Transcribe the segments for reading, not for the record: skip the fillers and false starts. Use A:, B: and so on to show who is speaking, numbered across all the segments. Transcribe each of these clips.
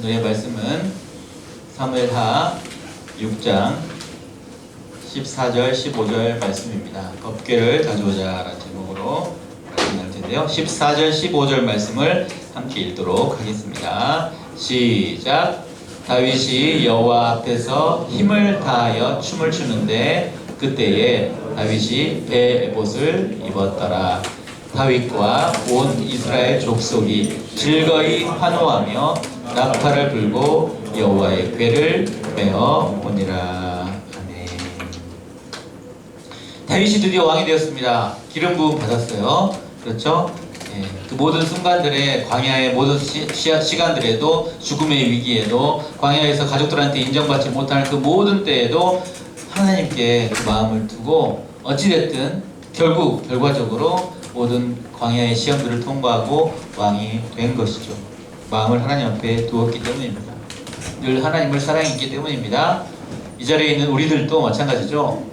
A: 오늘의 말씀은 사무엘하 6장 14절 15절 말씀입니다. 법궤를 가져오자 라는 제목으로 말씀 나눌 텐데요. 14절 15절 말씀을 함께 읽도록 하겠습니다. 시작. 다윗이 여호와 앞에서 힘을 다하여 춤을 추는데 그때에 다윗이 배 에봇을 입었더라. 다윗과 온 이스라엘 족속이 즐거이 환호하며 나팔을 불고 여호와의 궤를 메어 오니라. 아멘. 다윗이 드디어 왕이 되었습니다. 기름 부음 받았어요. 그렇죠? 예, 그 모든 순간들의 광야의 모든 시간들에도 죽음의 위기에도 광야에서 가족들한테 인정받지 못하는 그 모든 때에도 하나님께 그 마음을 두고 어찌됐든 결과적으로 모든 광야의 시험들을 통과하고 왕이 된 것이죠. 마음을 하나님 앞에 두었기 때문입니다. 늘 하나님을 사랑했기 때문입니다. 이 자리에 있는 우리들도 마찬가지죠.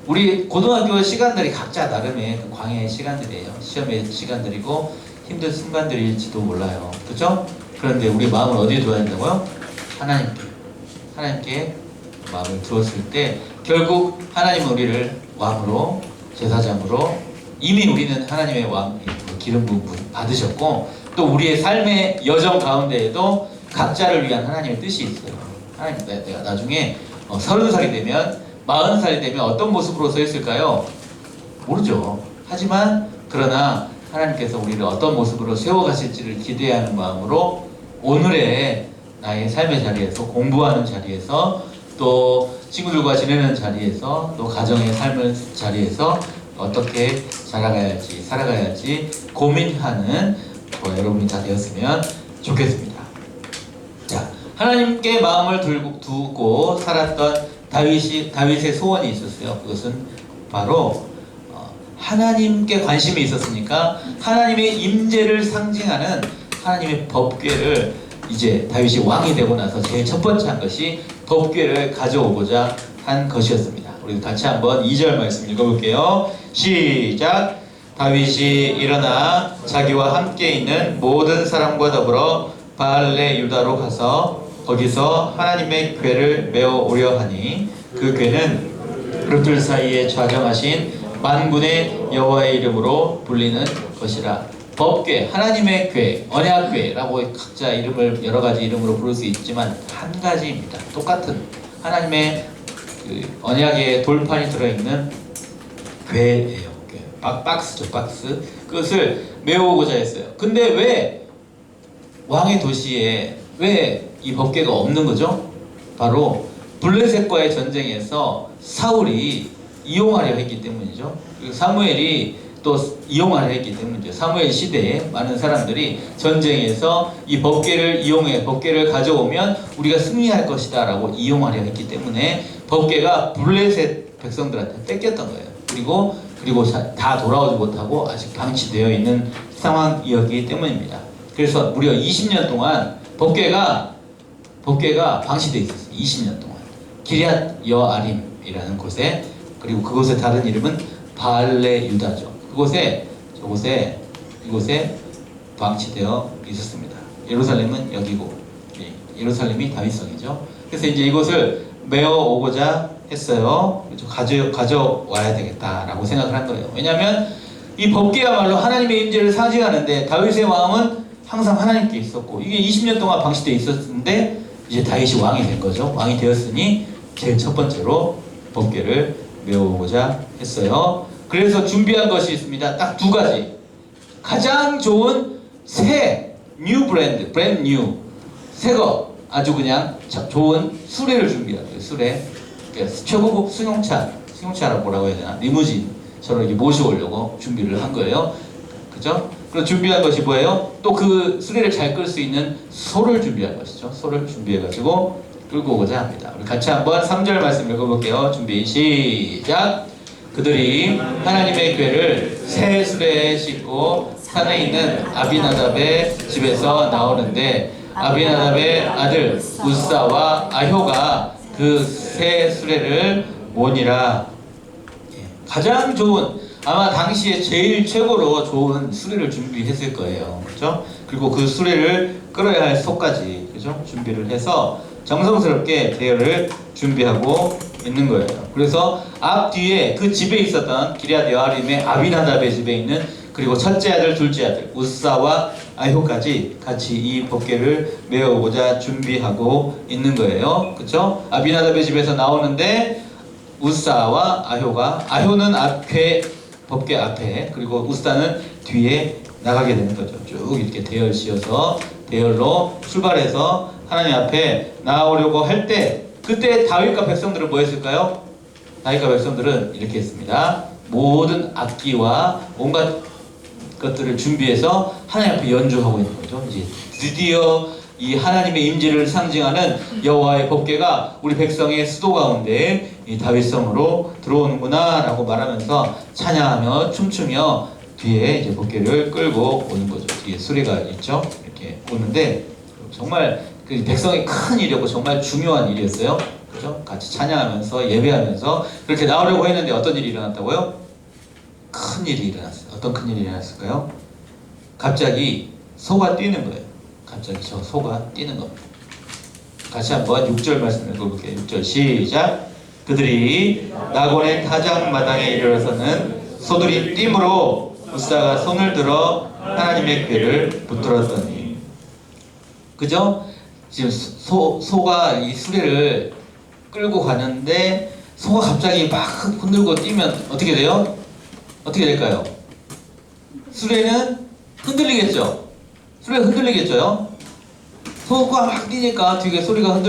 A: 우리 고등학교 시간들이 각자 나름의 그 광야의 시간들이에요. 시험의 시간들이고 힘든 순간들일지도 몰라요. 그렇죠? 그런데 우리 마음을 어디에 두어야 된다고요? 하나님께 마음을 두었을 때 결국 하나님은 우리를 왕으로, 제사장으로, 이미 우리는 하나님의 왕 기름 부음 받으셨고 또 우리의 삶의 여정 가운데에도 각자를 위한 하나님의 뜻이 있어요. 하나님, 내가 나중에 30살이 되면 40살이 되면 어떤 모습으로 서 있을까요? 모르죠. 하지만 그러나 하나님께서 우리를 어떤 모습으로 세워가실지를 기대하는 마음으로 오늘의 나의 삶의 자리에서, 공부하는 자리에서, 또 친구들과 지내는 자리에서, 또 가정의 삶의 자리에서 어떻게 살아가야 할지 고민하는 여러분이 다 되었으면 좋겠습니다. 자, 하나님께 마음을 두고 살았던 다윗의 소원이 있었어요. 그것은 바로 하나님께 관심이 있었으니까 하나님의 임재를 상징하는 하나님의 법궤를 이제 다윗이 왕이 되고 나서 제일 첫 번째 한 것이 법궤를 가져오고자 한 것이었습니다. 우리 같이 한번 2절 말씀 읽어볼게요. 시작. 다윗이 일어나 자기와 함께 있는 모든 사람과 더불어 바알레 유다로 가서 거기서 하나님의 궤를 메어 오려 하니 그 궤는 그릇들 사이에 좌정하신 만군의 여호와의 이름으로 불리는 것이라. 법궤, 하나님의 궤, 언약궤라고 각자 이름을 여러 가지 이름으로 부를 수 있지만 한 가지입니다. 똑같은 하나님의 그 언약의 돌판이 들어있는 궤예요. 박스죠, 박스. 그것을 메어오고자 했어요. 근데 왜 왕의 도시에 왜 이 법궤가 없는 거죠? 바로 블레셋과의 전쟁에서 사울이 이용하려 했기 때문이죠. 그리고 사무엘이 또 이용하려 했기 때문이죠. 사무엘 시대에 많은 사람들이 전쟁에서 이 법궤를 이용해 법궤를 가져오면 우리가 승리할 것이다 라고 이용하려 했기 때문에 법궤가 블레셋 백성들한테 뺏겼던 거예요. 그리고 다 돌아오지 못하고 아직 방치되어 있는 상황이었기 때문입니다. 그래서 무려 20년 동안 법궤가 방치되어 있었어요. 20년 동안 기럇 여아림이라는 곳에, 그리고 그곳의 다른 이름은 바알레 유다죠. 이곳에 방치되어 있었습니다. 예루살렘은 여기고, 예루살렘이 다윗성이죠. 그래서 이제 이곳을 메어 오고자 했어요. 가져와야 되겠다라고 생각을 한 거예요. 왜냐하면 이 법궤야말로 하나님의 임재를 상징하는데 다윗의 마음은 항상 하나님께 있었고 이게 20년 동안 방치되어 있었는데 이제 다윗이 왕이 된 거죠. 왕이 되었으니 제일 첫 번째로 법궤를 메어오고자 했어요. 그래서 준비한 것이 있습니다. 딱 두 가지. 가장 좋은 새 브랜드 뉴 새거, 아주 그냥 좋은 수레를 준비한 거예요. 수레. 최고급 승용차라고 뭐라고 해야 되나? 리무진처럼 이렇게 모셔오려고 준비를 한 거예요. 그죠? 그리고 준비한 것이 뭐예요? 또 그 수레를 잘 끌 수 있는 소를 준비한 것이죠. 소를 준비해가지고 끌고 오고자 합니다. 우리 같이 한번 3절 말씀 읽어볼게요. 준비 시작. 그들이 하나님의 궤를 새 수레에 싣고 산에 있는 아비나답의 집에서 나오는데 아비나답의 아들 우사와 아효가 그 새 수레를 모니라. 가장 좋은 아마 당시에 제일 최고로 좋은 수레를 준비했을 거예요. 그죠? 그리고 그 수레를 끌어야 할 소까지, 그죠? 준비를 해서 정성스럽게 대열을 준비하고 있는 거예요. 그래서 앞뒤에 그 집에 있었던 기럇 여아림의 아비나답의 집에 있는, 그리고 첫째 아들, 둘째 아들 우사와 아효까지 같이 이 법궤를 메어오고자 준비하고 있는 거예요. 그쵸? 아비나답의 집에서 나오는데 우사와 아효가, 아효는 앞에, 법궤 앞에, 그리고 우사는 뒤에 나가게 되는 거죠. 쭉 이렇게 대열 씌어서 대열로 출발해서 하나님 앞에 나오려고 할 때, 그때 다윗과 백성들은 뭐 했을까요? 다윗과 백성들은 이렇게 했습니다. 모든 악기와 온갖 것들을 준비해서 하나님 앞에 연주하고 있는 거죠. 이제 드디어 이 하나님의 임재를 상징하는 여호와의 법궤가 우리 백성의 수도 가운데 이 다윗성으로 들어오는구나 라고 말하면서 찬양하며 춤추며 뒤에 이제 법궤를 끌고 오는 거죠. 뒤에 수레가 있죠. 이렇게 오는데 정말 그 백성의 큰 일이었고 정말 중요한 일이었어요. 그죠? 같이 찬양하면서 예배하면서 그렇게 나오려고 했는데 어떤 일이 일어났다고요? 큰 일이 일어났어요. 어떤 큰 일이 일어났을까요? 갑자기 소가 뛰는 거예요. 갑자기 저 소가 뛰는 겁니다. 같이 한번 6절 말씀 읽어볼게요. 6절 시작. 그들이 나곤의 타작마당에 이르러서는 소들이 띠므로 우사가 손을 들어 하나님의 궤를 붙들었더니, 그죠? 지금 소가 이 수레를 끌고 가는데 소가 갑자기 막 흔들고 뛰면 어떻게 돼요? 어떻게 될까요? 수레는 흔들리겠죠? 수레가 흔들리겠죠? 소가 막 뛰니까 뒤에 소리가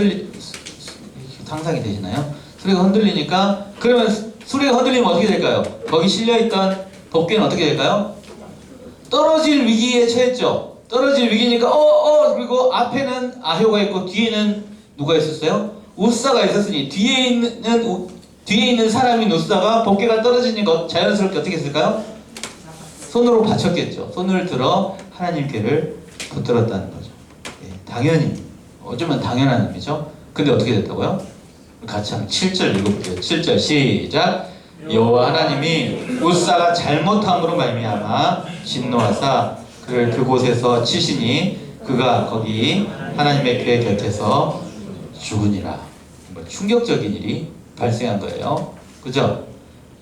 A: 상상이 되시나요? 수레가 흔들리니까, 그러면 수레가 흔들리면 어떻게 될까요? 거기 실려있던 법궤는 어떻게 될까요? 떨어질 위기에 처했죠? 떨어질 위기니까 그리고 앞에는 아효가 있고 뒤에는 누가 있었어요? 우사가 있었으니 뒤에 있는 사람인 우사가 법궤가 떨어지니까 자연스럽게 어떻게 했을까요? 손으로 받쳤겠죠. 손을 들어 하나님 궤를 붙들었다는 거죠. 예, 당연히, 어쩌면 당연한 의미죠. 근데 어떻게 됐다고요? 같이 한번 7절 읽어볼게요. 7절 시작. 여호와 하나님이 우사가 잘못함으로 말미암아 진노하사 그를 그곳에서 치시니 그가 거기 하나님의 궤 곁에서 죽으니라. 뭐 충격적인 일이 발생한 거예요. 그죠?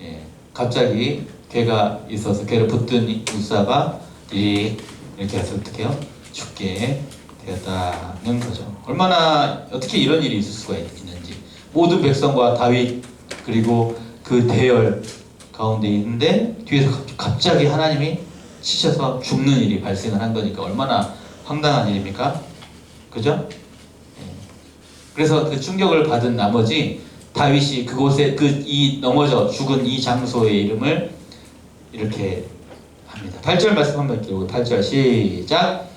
A: 예, 갑자기 궤가 있어서 궤를 붙든 우사가 이렇게 해서 어떻게 해요? 죽게 되었다는 거죠. 얼마나, 어떻게 이런 일이 있을 수가 있는지. 모든 백성과 다윗 그리고 그 대열 가운데 있는데 뒤에서 갑자기 하나님이 치셔서 죽는 일이 발생을 한 거니까 얼마나 황당한 일입니까? 그죠? 그래서 그 충격을 받은 나머지 다윗이 그곳에 이 넘어져 죽은 이 장소의 이름을 이렇게 합니다. 8절 말씀 한번 읽어요. 8절 시작.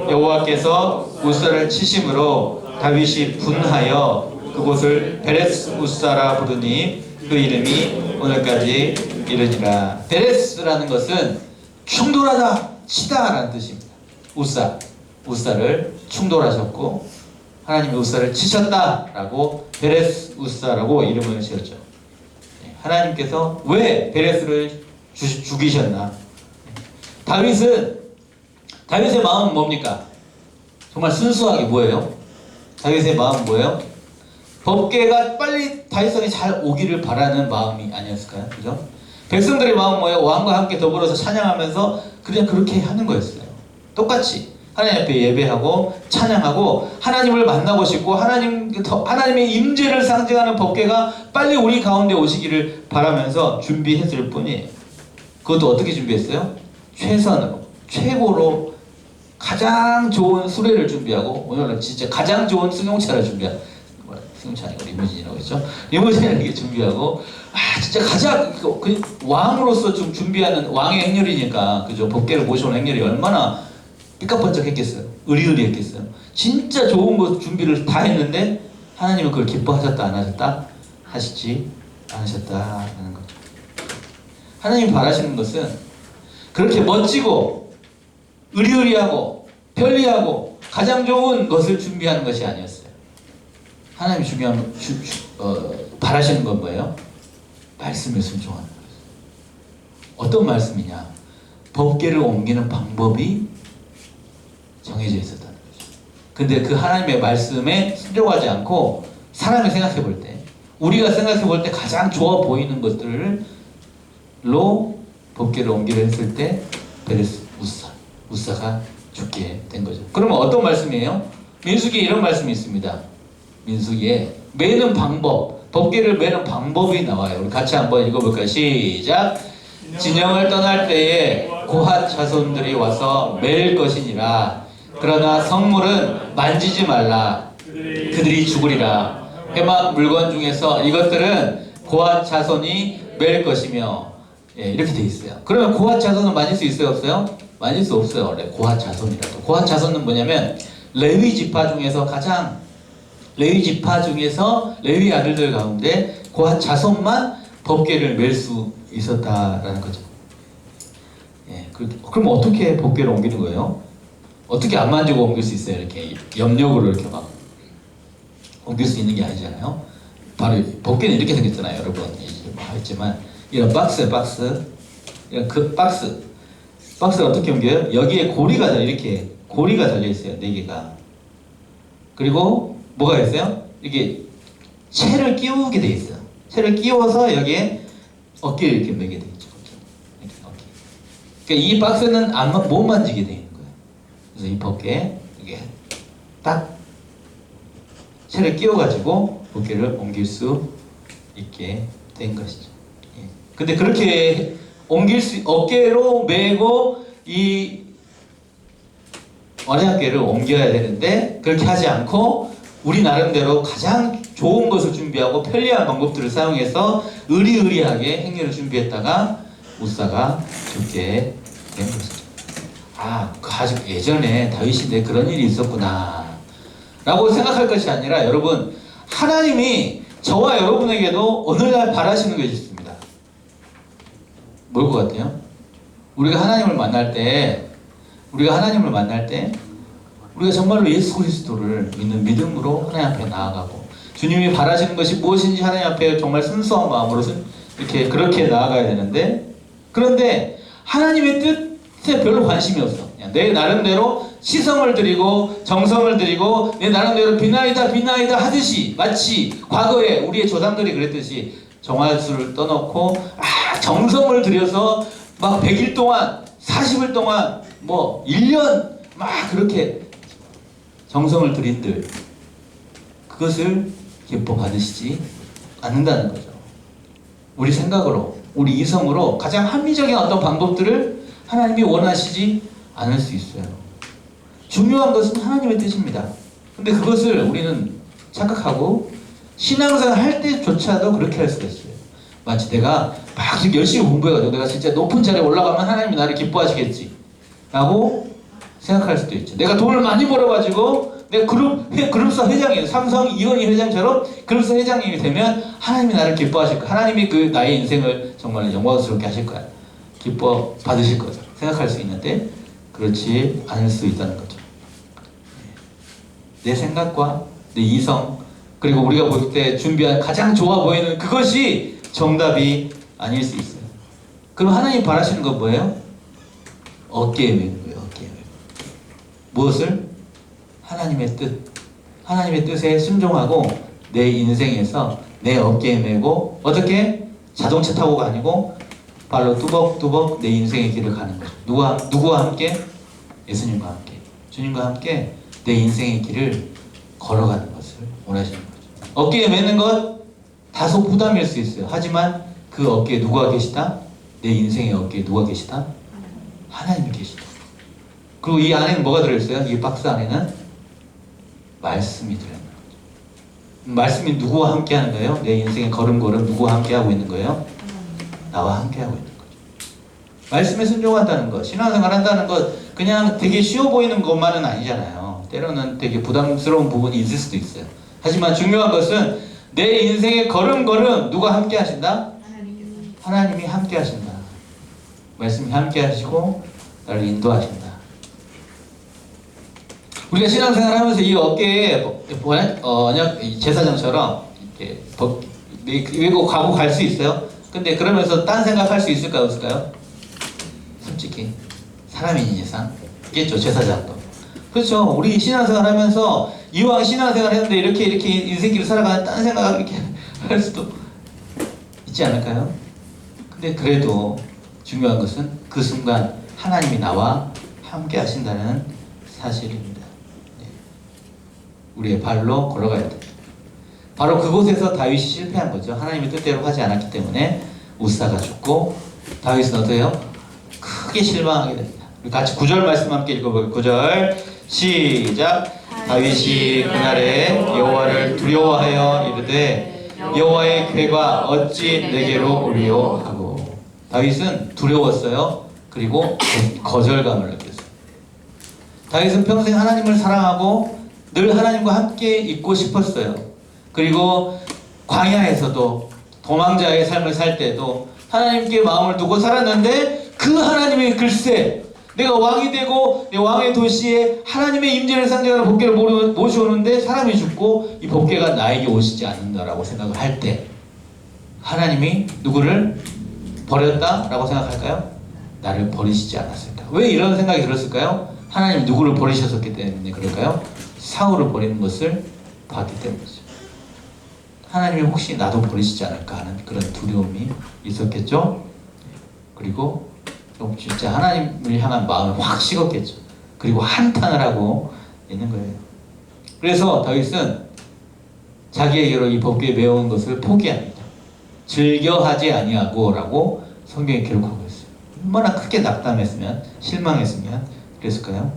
A: 여호와께서 우사를 치심으로 다윗이 분하여 그곳을 베레스 우사라 부르니 그 이름이 오늘까지 이르니라. 베레스라는 것은 충돌하다, 치다 라는 뜻입니다. 우사를 충돌하셨고 하나님이 우사를 치셨다 라고 베레스 우사라고 이름을 지었죠. 하나님께서 왜 베레스를 죽이셨나? 다윗의 마음은 뭡니까? 정말 순수하게 뭐예요? 다윗의 마음은 뭐예요? 법궤가 빨리 다윗성에 잘 오기를 바라는 마음이 아니었을까요? 그죠? 백성들의 마음은 뭐예요? 왕과 함께 더불어서 찬양하면서 그냥 그렇게 하는 거였어요. 똑같이 하나님 앞에 예배하고 찬양하고 하나님을 만나고 싶고 하나님의 임재를 상징하는 법궤가 빨리 우리 가운데 오시기를 바라면서 준비했을 뿐이에요. 그것도 어떻게 준비했어요? 최선으로, 최고로 가장 좋은 수레를 준비하고, 오늘은 진짜 가장 좋은 승용차를 승용차 아니고 리무진이라고 했죠? 리무진을 이렇게 준비하고, 진짜 가장 왕으로서 좀 준비하는 왕의 행렬이니까, 그죠? 법궤를 모셔오는 행렬이 얼마나 삐까번쩍했겠어요? 의리의리했겠어요? 진짜 좋은 것 준비를 다 했는데 하나님은 그걸 기뻐하셨다 안 하셨다? 하시지 않으셨다는 거죠. 하나님이 바라시는 것은 그렇게 멋지고 의리의리하고 편리하고 가장 좋은 것을 준비하는 것이 아니었어요. 하나님이 바라시는 건 뭐예요? 말씀에 순종하는 거예요. 어떤 말씀이냐? 법궤를 옮기는 방법이 정해져 있었다는 거죠. 근데 그 하나님의 말씀에 순종하지 않고 사람이 생각해 볼 때, 우리가 생각해 볼 때 가장 좋아 보이는 것들로 법궤를 옮기려 했을 때 베레스 우사가 죽게 된 거죠. 그러면 어떤 말씀이에요? 민수기에 이런 말씀이 있습니다. 민수기에 매는 방법, 법궤를 매는 방법이 나와요. 우리 같이 한번 읽어볼까요? 시작. 진영을 떠날 때에 고핫 자손들이 와서 맬 것이니라. 그러나 성물은 만지지 말라. 그들이 죽으리라. 회막 물건 중에서 이것들은 고핫 자손이 맬 것이며, 예, 이렇게 돼 있어요. 그러면 고핫 자손은 만질 수 있어요, 없어요? 만질 수 없어요. 원래 고핫 자손이라도. 고핫 자손은 뭐냐면 레위 지파 중에서 레위 아들들 가운데 고핫 자손만 법궤를 맬 수 있었다라는 거죠. 예, 그럼 어떻게 법궤를 옮기는 거예요? 어떻게 안 만지고 옮길 수 있어요? 이렇게 염력으로 이렇게 막 옮길 수 있는 게 아니잖아요. 바로 법궤는 이렇게 생겼잖아요, 여러분. 했지만 이런 박스, 이런 그 박스를 어떻게 옮겨요? 여기에 고리가 이렇게 고리가 달려 있어요, 4개가. 그리고 뭐가 있어요? 이게 채를 끼우게 돼 있어요. 채를 끼워서 여기에 어깨를 이렇게 매게 돼 있죠. 이렇게 어깨. 그러니까 이 박스는 못 만지게 돼 있는 거예요. 그래서 이 법궤에 이게 딱 채를 끼워가지고 법궤를 옮길 수 있게 된 것이죠. 예. 근데 그렇게 어깨로 메고 이 언약궤를 옮겨야 되는데 그렇게 하지 않고 우리 나름대로 가장 좋은 것을 준비하고 편리한 방법들을 사용해서 의리의리하게 행렬을 준비했다가 우사가 죽게 된 것이죠. 아주 예전에 다윗인데 그런 일이 있었구나 라고 생각할 것이 아니라, 여러분, 하나님이 저와 여러분에게도 오늘날 바라시는 것이 있습니다. 뭘 것 같아요? 우리가 하나님을 만날 때 우리가 정말로 예수 그리스도를 믿는 믿음으로 하나님 앞에 나아가고, 주님이 바라시는 것이 무엇인지 하나님 앞에 정말 순수한 마음으로 그렇게 나아가야 되는데, 그런데 하나님의 뜻에 별로 관심이 없어. 그냥 내 나름대로 시성을 들이고 정성을 들이고 내 나름대로 비나이다 하듯이, 마치 과거에 우리의 조상들이 그랬듯이 정화수를 떠놓고 정성을 들여서 막 100일 동안 40일 동안 뭐 1년 막 그렇게 정성을 들인들 그것을 기뻐 받으시지 않는다는 거죠. 우리 생각으로, 우리 이성으로 가장 합리적인 어떤 방법들을 하나님이 원하시지 않을 수 있어요. 중요한 것은 하나님의 뜻입니다. 근데 그것을 우리는 착각하고 신앙생활 할 때조차도 그렇게 할 수가 있어요. 마치 내가 막 열심히 공부해가지고 내가 진짜 높은 자리에 올라가면 하나님이 나를 기뻐하시겠지 라고 생각할 수도 있죠. 내가 돈을 많이 벌어가지고 내가 그룹사 회장이에요. 삼성 이건희 회장처럼 그룹사 회장님이 되면 하나님이 나를 기뻐하실 거야. 하나님이 나의 인생을 정말 영광스럽게 하실 거야. 기뻐 받으실 거죠. 생각할 수 있는데 그렇지 않을 수 있다는 거죠. 내 생각과 내 이성, 그리고 우리가 볼 때 준비한 가장 좋아 보이는 그것이 정답이 아닐 수 있어요. 그럼 하나님 바라시는 건 뭐예요? 어깨에 메는 거예요. 어깨에 메고. 무엇을? 하나님의 뜻에 순종하고 내 인생에서 내 어깨에 메고, 어떻게? 자동차 타고가 아니고 발로 뚜벅뚜벅 내 인생의 길을 가는 거죠. 누구와 함께? 예수님과 함께, 주님과 함께 내 인생의 길을 걸어가는 것을 원하시는 거죠. 어깨에 메는 것 다소 부담일 수 있어요. 하지만 그 어깨에 누가 계시다? 내 인생의 어깨에 누가 계시다? 하나님이 계시다. 그리고 이 안에는 뭐가 들어있어요? 이 박스 안에는 말씀이 들어있는 거죠. 말씀이 누구와 함께 하는 거예요? 내 인생의 걸음걸음 누구와 함께 하고 있는 거예요? 나와 함께 하고 있는 거죠. 말씀에 순종한다는 것, 신앙생활 한다는 것, 그냥 되게 쉬워 보이는 것만은 아니잖아요. 때로는 되게 부담스러운 부분이 있을 수도 있어요. 하지만 중요한 것은 내 인생의 걸음걸음 누가 함께 하신다? 하나님이 함께 하신다. 말씀이 함께 하시고 나를 인도하신다. 우리가 신앙생활 하면서 이 어깨에 언약 제사장처럼 이렇게 메고 가고 갈 수 있어요. 근데 그러면서 딴 생각할 수 있을까요? 없을까요? 솔직히 사람인 이상 있겠죠. 제사장도. 그렇죠. 우리 신앙생활 하면서 이왕 신앙생활 했는데 이렇게 인생길을 살아가는 딴 생각을 이렇게 할 수도 있지 않을까요? 근데 그래도 중요한 것은 그 순간 하나님이 나와 함께 하신다는 사실입니다. 네. 우리의 발로 걸어가야 됩니다. 바로 그곳에서 다윗이 실패한 거죠. 하나님의 뜻대로 하지 않았기 때문에 우사가 죽고 다윗은 어때요? 크게 실망하게 됩니다. 우리 같이 9절 말씀 함께 읽어볼게요. 9절 시작. 다윗이 그날에 여호와를 두려워하여 이르되 여호와의 궤가 어찌 내게로 오리요 하고. 다윗은 두려웠어요. 그리고 거절감을 느꼈어요. 다윗은 평생 하나님을 사랑하고 늘 하나님과 함께 있고 싶었어요. 그리고 광야에서도 도망자의 삶을 살 때도 하나님께 마음을 두고 살았는데 그 하나님이 글쎄 내가 왕이 되고 내 왕의 도시에 하나님의 임재를 상징하는 법궤를 모셔오는데 사람이 죽고 이 법궤가 나에게 오시지 않는다라고 생각을 할 때 하나님이 누구를 버렸다라고 생각할까요? 나를 버리시지 않았을까? 왜 이런 생각이 들었을까요? 하나님이 누구를 버리셨기 때문에 그럴까요? 사울을 버리는 것을 봤기 때문이죠. 하나님이 혹시 나도 버리시지 않을까 하는 그런 두려움이 있었겠죠? 그리고 좀 진짜 하나님을 향한 마음을 확 식었겠죠. 그리고 한탄을 하고 있는 거예요. 그래서 다윗은 자기에게로 이 법궤에 메어온 것을 포기합니다. 즐겨하지 아니하고 라고 성경에 기록하고 있어요. 얼마나 크게 낙담했으면, 실망했으면 그랬을까요?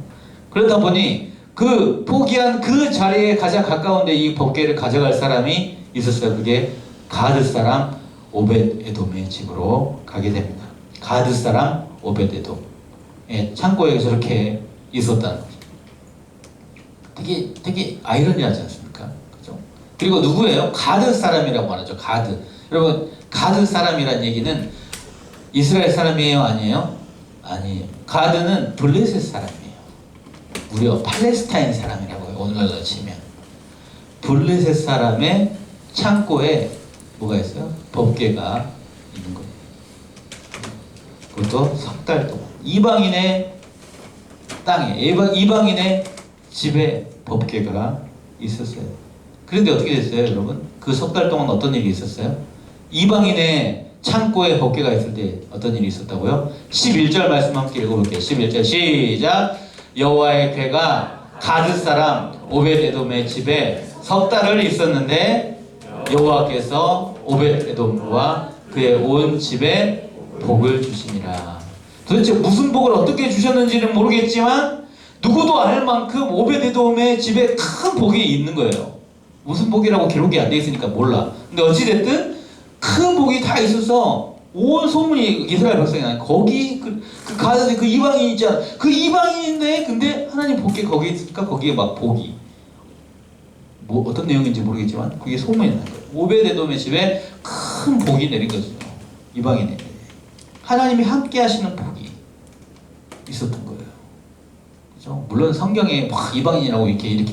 A: 그러다 보니 그 포기한 그 자리에 가장 가까운데 이 법궤를 가져갈 사람이 있었어요. 그게 가드 사람 오벳에돔의 집으로 가게 됩니다. 가드 사람 오벳에돔. 예, 창고에 저렇게 있었다는 거죠. 되게 아이러니하지 않습니까? 그죠? 그리고 누구예요? 가드 사람이라고 말하죠. 가드. 여러분, 가드 사람이란 얘기는 이스라엘 사람이에요? 아니에요? 아니에요. 가드는 블레셋 사람이에요. 무려 팔레스타인 사람이라고 해요. 오늘날로 치면. 블레셋 사람의 창고에 뭐가 있어요? 법궤가 있는 거예요. 그것도 석 달 동안. 이방인의 땅에, 이방인의 집에 법궤가 있었어요. 그런데 어떻게 됐어요, 여러분? 그 석 달 동안 어떤 일이 있었어요? 이방인의 창고에 법궤가 있을 때 어떤 일이 있었다고요? 11절 말씀 함께 읽어볼게요. 11절 시작. 여호와의 궤가 가드 사람 오벳에돔의 집에 석 달을 있었는데 여호와께서 오벳에돔과 그의 온 집에 복을 주시니라. 도대체 무슨 복을 어떻게 주셨는지는 모르겠지만 누구도 알 만큼 오벳에돔의 집에 큰 복이 있는 거예요. 무슨 복이라고 기록이 안 돼 있으니까 몰라. 근데 어찌됐든 큰 복이 다 있어서 온 소문이 이스라엘 백성이 나요. 거기 그 가드 그 이방인 있잖아. 그 이방인인데 근데 하나님 복이 거기에 있으니까 거기에 막 복이 뭐 어떤 내용인지 모르겠지만 그게 소문이 난 거예요. 오벳에돔의 집에 큰 복이 내린 거죠. 이방인에 하나님이 함께 하시는 복이 있었던 거예요. 그죠? 물론 성경에 막 이방인이라고 이렇게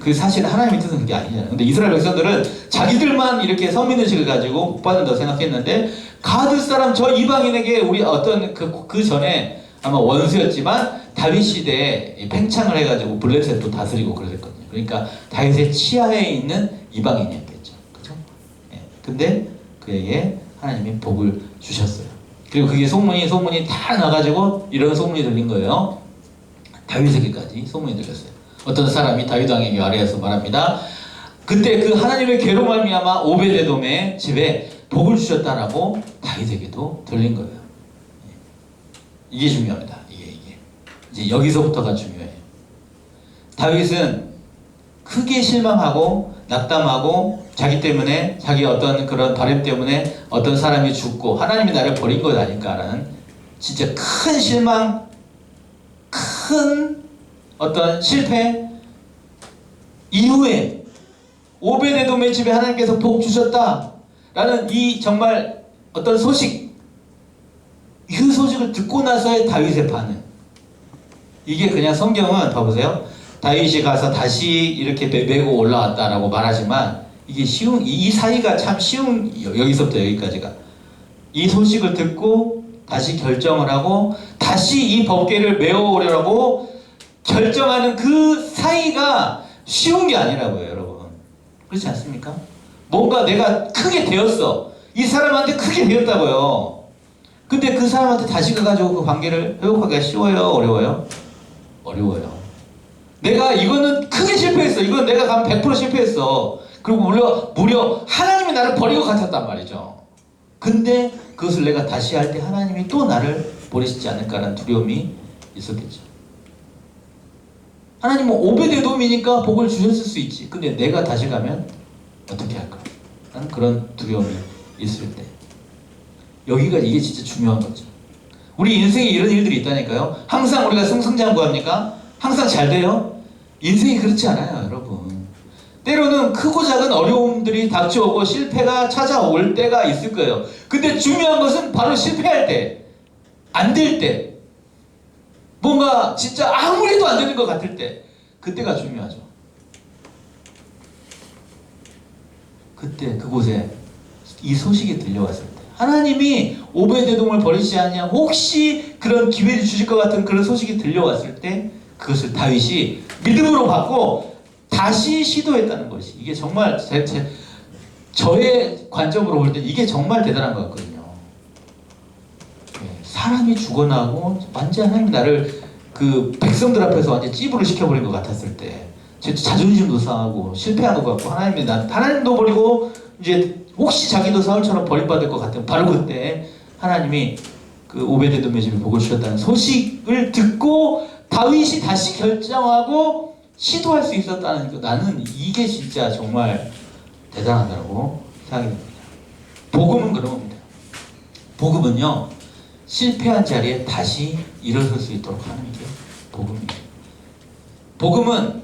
A: 그 사실 하나님의 뜻은 그게 아니잖아요. 근데 이스라엘 백성들은 자기들만 이렇게 서민의식을 가지고 복 받는다고 생각했는데 가드 사람 저 이방인에게 우리 어떤 그 전에 아마 원수였지만 다윗 시대에 팽창을 해가지고 블레셋도 다스리고 그랬거든요. 그러니까 다윗의 치하에 있는 이방인이었겠죠. 그죠? 예. 근데 그에게 하나님이 복을 주셨어요. 그리고 그게 소문이 다 나가지고 이런 소문이 들린 거예요. 다윗에게까지 소문이 들렸어요. 어떤 사람이 다윗 왕에게 아뢰어서 말합니다. 그때 그 하나님의 괴로 말미암아 오벳에돔의 집에 복을 주셨다라고 다윗에게도 들린 거예요. 이게 중요합니다. 이게 이제 여기서부터가 중요해요. 다윗은 크게 실망하고 낙담하고 자기 때문에 자기 어떤 그런 바람 때문에 어떤 사람이 죽고 하나님이 나를 버린 것 아닐까라는 진짜 큰 실망, 큰 어떤 실패 이후에 오벳에돔의 집에 하나님께서 복 주셨다라는 이 정말 어떤 소식, 그 소식을 듣고 나서의 다윗의 반응. 이게 그냥 성경은 봐보세요. 다윗이 가서 다시 이렇게 메고 올라왔다라고 말하지만 이게 쉬운 이 사이가 참 쉬운 여기서부터 여기까지가 이 소식을 듣고 다시 결정을 하고 다시 이 법궤를 메어오려고 결정하는 그 사이가 쉬운 게 아니라고요, 여러분. 그렇지 않습니까? 뭔가 내가 크게 되었어. 이 사람한테 크게 되었다고요. 근데 그 사람한테 다시 가가지고 그 관계를 회복하기가 쉬워요? 어려워요? 어려워요. 내가 이거는 크게 실패했어. 이건 내가 가면 100% 실패했어. 그리고 무려 하나님이 나를 버리고 같았단 말이죠. 근데 그것을 내가 다시 할 때 하나님이 또 나를 버리시지 않을까라는 두려움이 있었겠죠. 하나님은 오베데돔이니까 복을 주셨을 수 있지. 근데 내가 다시 가면 어떻게 할까? 라는 그런 두려움이 있을 때. 여기가 이게 진짜 중요한 거죠. 우리 인생에 이런 일들이 있다니까요. 항상 우리가 승승장구합니까? 항상 잘 돼요? 인생이 그렇지 않아요, 여러분. 때로는 크고 작은 어려움들이 닥쳐오고 실패가 찾아올 때가 있을 거예요. 근데 중요한 것은 바로 실패할 때, 안 될 때, 뭔가 진짜 아무 리도 안 되는 것 같을 때, 그때가 중요하죠. 그때 그곳에 이 소식이 들려왔을 때 하나님이 오베데돔을 버리지 않냐, 혹시 그런 기회를 주실 것 같은 그런 소식이 들려왔을 때 그것을 다윗이 믿음으로 받고 다시 시도했다는 것이, 이게 정말 저의 관점으로 볼 때 이게 정말 대단한 것 같거든요. 사람이 죽어나고 완전 하나님 나를 그 백성들 앞에서 완전 찌부를 시켜버린 것 같았을 때, 제 자존심도 상하고 실패한 것 같고 하나님도 버리고 이제 혹시 자기도 사울처럼 버림받을 것 같은 바로 그때 하나님이 그 오베데돔의 집에 복을 주셨다는 소식을 듣고 다윗이 다시 결정하고 시도할 수 있었다는 거, 나는 이게 진짜 정말 대단하다고 생각이 듭니다. 복음은 그런 겁니다. 복음은요, 실패한 자리에 다시 일어설 수 있도록 하는 게 복음이에요. 복음은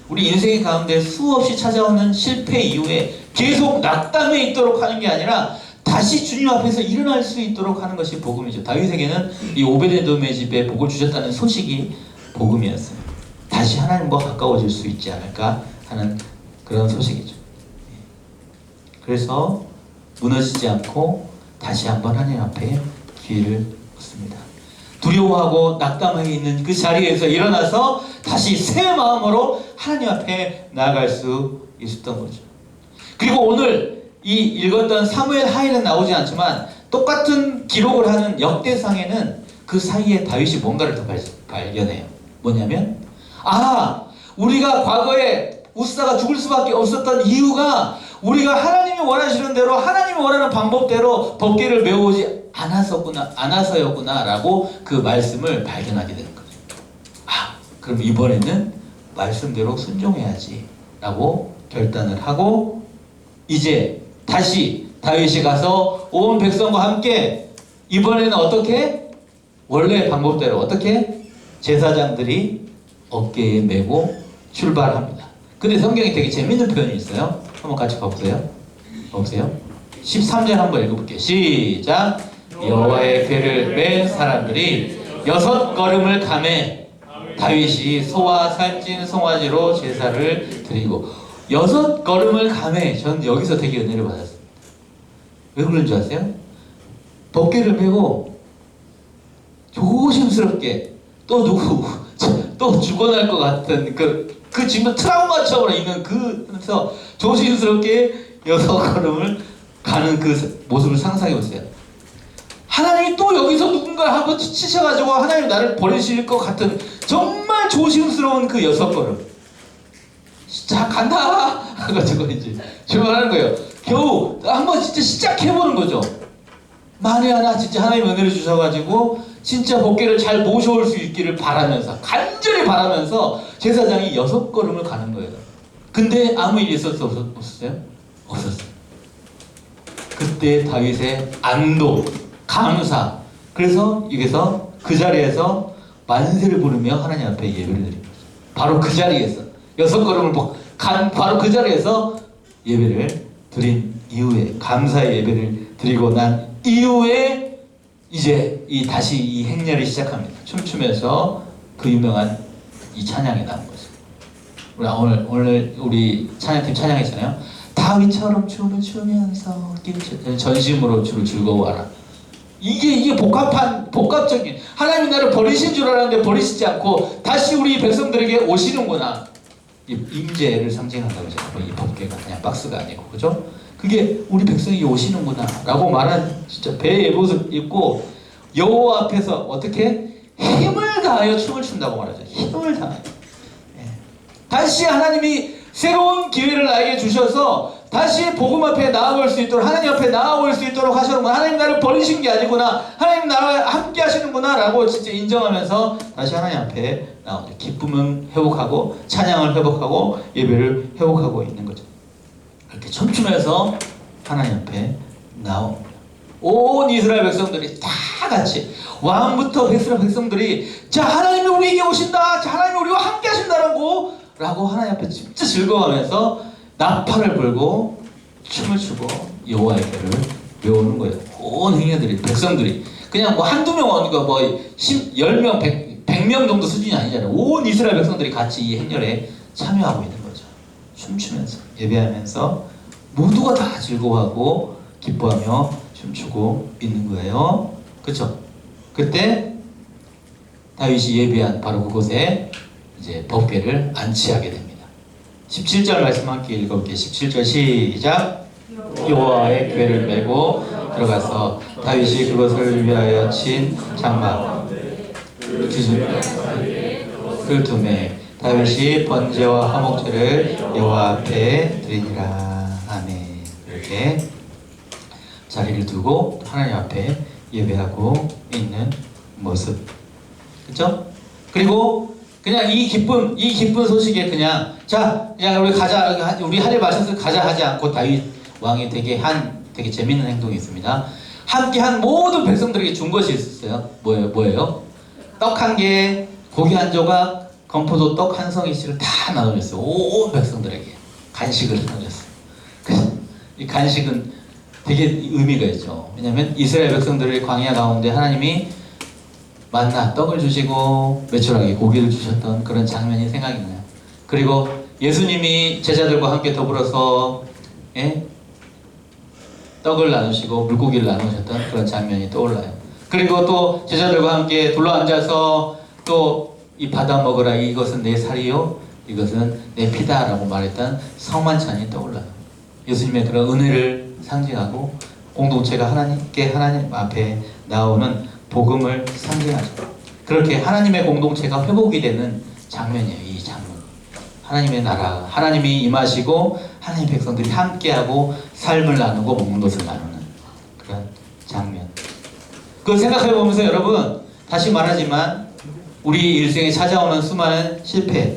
A: 우리 인생의 가운데 수없이 찾아오는 실패 이후에 계속 낙담해 있도록 하는 게 아니라 다시 주님 앞에서 일어날 수 있도록 하는 것이 복음이죠. 다윗에게는 이 오베데돔의 집에 복을 주셨다는 소식이 복음이었어요. 다시 하나님과 가까워질 수 있지 않을까 하는 그런 소식이죠. 그래서 무너지지 않고 다시 한번 하나님 앞에 기회를 얻습니다. 두려워하고 낙담하게 있는 그 자리에서 일어나서 다시 새 마음으로 하나님 앞에 나아갈 수 있었던 거죠. 그리고 오늘 이 읽었던 사무엘 하에는 나오지 않지만 똑같은 기록을 하는 역대상에는 그 사이에 다윗이 뭔가를 더 발견해요. 뭐냐면, 우리가 과거에 우사가 죽을 수밖에 없었던 이유가 우리가 하나님이 원하시는 대로, 하나님이 원하는 방법대로 법궤를 메워오지 않아서였구나 라고 그 말씀을 발견하게 되는 거죠. 그럼 이번에는 말씀대로 순종해야지 라고 결단을 하고, 이제 다시 다윗이 가서 온 백성과 함께 이번에는 어떻게? 원래 방법대로 어떻게? 제사장들이 어깨에 메고 출발합니다. 근데 성경에 되게 재밌는 표현이 있어요. 한번 같이 봐보세요. 13절 한번 읽어볼게요. 시작! 여호와의 궤를 맨 사람들이 6걸음을 가매 다윗이 소와 살찐 송아지로 제사를 드리고. 6걸음을 가매. 전 여기서 되게 은혜를 받았습니다. 왜 그런 줄 아세요? 법궤를 메고 조심스럽게 또 죽어날 것 같은 그 지금 트라우마처럼 있는 그래서 조심스럽게 6걸음을 가는 그 모습을 상상해 보세요. 하나님이 또 여기서 누군가 한번 치셔가지고 하나님 나를 버리실 것 같은 정말 조심스러운 그 6걸음. 자, 간다! 하가지고 이제 출발하는 거예요. 겨우 한번 진짜 시작해보는 거죠. 만에 하나 진짜 하나님 은혜를 주셔가지고 진짜 법궤를 잘 모셔올 수 있기를 바라면서, 간절히 바라면서 제사장이 6걸음을 가는 거예요. 근데 아무 일이 없었어요? 없었어요. 그때 다윗의 안도, 감사, 그래서 여기서 그 자리에서 만세를 부르며 하나님 앞에 예배를 드린 거죠. 바로 그 자리에서 6걸음을 간 바로 그 자리에서 예배를 드린 이후에, 감사의 예배를 드리고 난 이후에 이제 다시 이 행렬이 시작합니다. 춤추면서 그 유명한 이 찬양이 나온 거죠. 오늘 우리 찬양팀 찬양했잖아요. 다윗처럼 춤을 추면서 전심으로 주를 즐거워하라. 이게 복합적인 하나님이 나를 버리신 줄 알았는데 버리시지 않고 다시 우리 백성들에게 오시는구나. 이 임재를 상징한다고 하잖아요. 이 법궤가 그냥 박스가 아니고, 그죠? 그게 우리 백성이 오시는구나 라고 말하는 진짜 배의 모습 있고, 여호와 앞에서 어떻게 힘을 다하여 춤을 춘다고 말하죠. 힘을 다하여. 다시 하나님이 새로운 기회를 나에게 주셔서 다시 복음 앞에 나아올 수 있도록, 하나님 앞에 나아올 수 있도록 하셨구나. 하나님 나를 버리신 게 아니구나. 하나님 나와 함께 하시는구나 라고 진짜 인정하면서 다시 하나님 앞에 나오죠. 기쁨은 회복하고 찬양을 회복하고 예배를 회복하고 있는 거죠. 이렇게 춤추면서 하나님 앞에 나옵니다. 온 이스라엘 백성들이 다 같이, 왕부터 이스라엘 백성들이 자, 하나님이 우리에게 오신다. 자, 하나님이 우리와 함께 하신다라고 하나님 앞에 진짜 즐거워하면서 나팔을 불고 춤을 추고 여호와의 궤를 외우는 거예요. 온 행여들이, 백성들이 그냥 뭐 한두 명 오니까 뭐 10명, 100명 정도 수준이 아니잖아요. 온 이스라엘 백성들이 같이 이 행렬에 참여하고 있는 거죠. 춤추면서 예배하면서 모두가 다 즐거워하고 기뻐하며 춤추고 있는 거예요. 그렇죠? 그때 다윗이 예배한 바로 그곳에 이제 법궤를 안치하게 됩니다. 17절 말씀 함께 읽어볼게요. 17절 시작. 여호와의 궤를 메고 들어가서 다윗이 그것을 위하여 친 장막 그 둠에 다윗이 번제와 화목제를 여호와 앞에 드리니라. 아멘. 이렇게 자리를 두고 하나님 앞에 예배하고 있는 모습, 그렇죠? 그리고 그냥 이 기쁜 소식에 그냥 그냥 우리 가자, 우리 하늘 마셔서 가자 하지 않고 다윗 왕이 되게 재밌는 행동이 있습니다. 함께한 모든 백성들에게 준 것이 있었어요. 뭐예요? 떡 1개, 고기 1조각, 건포도 떡 1성이씩을 다 나눠줬어요. 온 백성들에게 간식을 나눠줬어요. 이 간식은 되게 의미가 있죠. 왜냐하면 이스라엘 백성들의 광야 가운데 하나님이 만나 떡을 주시고 메추라기 고기를 주셨던 그런 장면이 생각이 나요. 그리고 예수님이 제자들과 함께 더불어서 떡을 나누시고 물고기를 나누셨던 그런 장면이 떠올라요. 그리고 또 제자들과 함께 둘러앉아서 또 이 받아 먹으라, 이것은 내 살이요 이것은 내 피다 라고 말했던 성만찬이 떠올라요. 예수님의 그런 은혜를 상징하고 공동체가 하나님 앞에 나오는 복음을 상징하죠. 그렇게 하나님의 공동체가 회복이 되는 장면이에요. 이 장면. 하나님의 나라, 하나님이 임하시고 하나님 백성들이 함께하고 삶을 나누고 먹는 것을 나누는 그런 장면. 그걸 생각해 보면서 여러분, 다시 말하지만 우리 일생에 찾아오는 수많은 실패,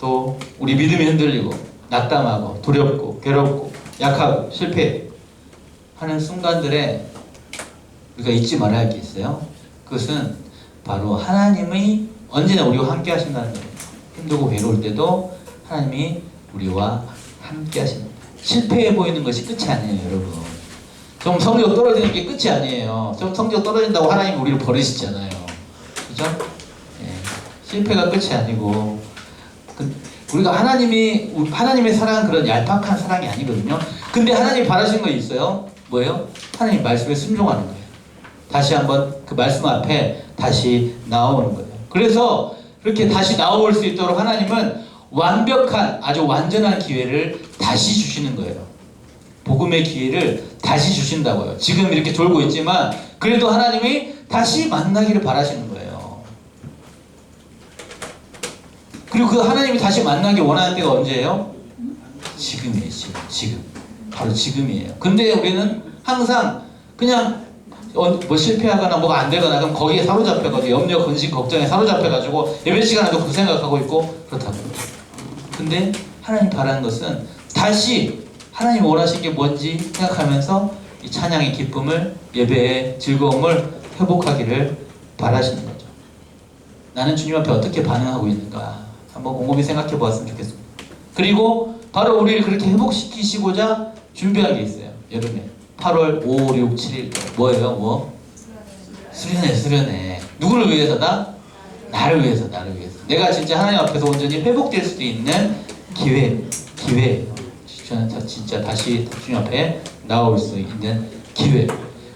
A: 또 우리 믿음이 흔들리고 낙담하고 두렵고 괴롭고 약하고 실패하는 순간들에 우리가 잊지 말아야 할 게 있어요. 그것은 바로 하나님이 언제나 우리와 함께 하신다는 거예요. 힘들고 괴로울 때도 하나님이 우리와 함께 하십니다. 실패해 보이는 것이 끝이 아니에요, 여러분. 좀 성적 떨어지는 게 끝이 아니에요. 좀 성적 떨어진다고 하나님이 우리를 버리시잖아요. 그죠? 실패가 끝이 아니고, 우리가 하나님의 사랑은 그런 얄팍한 사랑이 아니거든요. 근데 하나님이 바라시는 거 있어요. 뭐예요? 하나님 말씀에 순종하는 거예요. 다시 한번 그 말씀 앞에 다시 나오는 거예요. 그래서 그렇게 다시 나올 수 있도록 하나님은 완벽한, 아주 완전한 기회를 다시 주시는 거예요. 복음의 기회를 다시 주신다고요. 지금 이렇게 졸고 있지만 그래도 하나님이 다시 만나기를 바라시는 거예요. 그리고 그 하나님이 다시 만나기 원하는 때가 언제예요? 지금이에요. 지금. 바로 지금이에요. 근데 우리는 항상 그냥 뭐 실패하거나 뭐가 안 되거나 그럼 거기에 사로잡혀가지고 염려, 근심, 걱정에 사로잡혀가지고 예배 시간에도 그 생각하고 있고 그렇다고. 근데 하나님 바라는 것은 다시 하나님 원하신 게 뭔지 생각하면서 이 찬양의 기쁨을, 예배의 즐거움을 회복하기를 바라시는 거죠. 나는 주님 앞에 어떻게 반응하고 있는가 한번 곰곰이 생각해 보았으면 좋겠습니다. 그리고 바로 우리를 그렇게 회복시키시고자 준비한 게 있어요. 여름에 8월 5, 6, 7일 뭐예요? 뭐? 수련회. 누구를 위해서다? 나를 위해서. 내가 진짜 하나님 앞에서 온전히 회복될 수도 있는 기회예요. 진짜 다시 주님 앞에 나올 수 있는 기회.